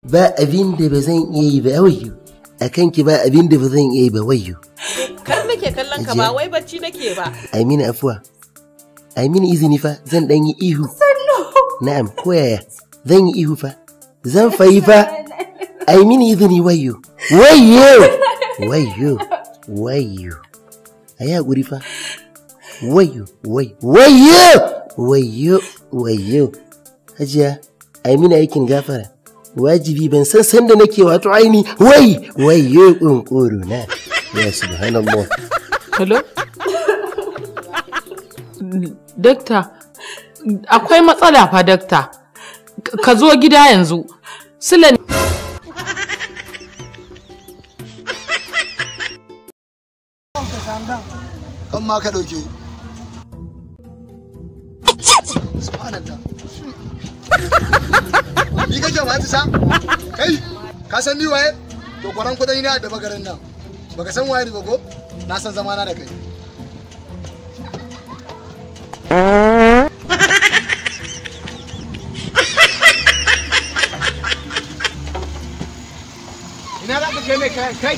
Ba abin da ba zan iya yi ba wayyo. A kanki ba abin da ba zan iya yi ba wayyo. Kar nake kallon ka ba wai bacci nake ba. Ai mini afuwa. Ai mini izini fa zan dan yi ihu. Sannu. Na'am ko yaya zan yi ihu fa. Zan fayi fa. Ai mini izini wayyo. Wayyo. Wayyo. Wayyo. Ai hakuri fa. Wayyo. Wayyo. Wayyo. Wayyo. Hajiya ai mini aikin gafara. Wajibi ban san sanda nake wato aini wayyo kunkuru na ya subhanallah. Hello dakta, akwai matsala fa dakta, ka zo gida yanzu. Sule kan ma ka dauke subhanallah. Ni kake ma ta kai ka san ni waye to kwaran kudai ne da bagarin nan baka san waye ba ko na san zamana da kai. Ina za ka kai mai kai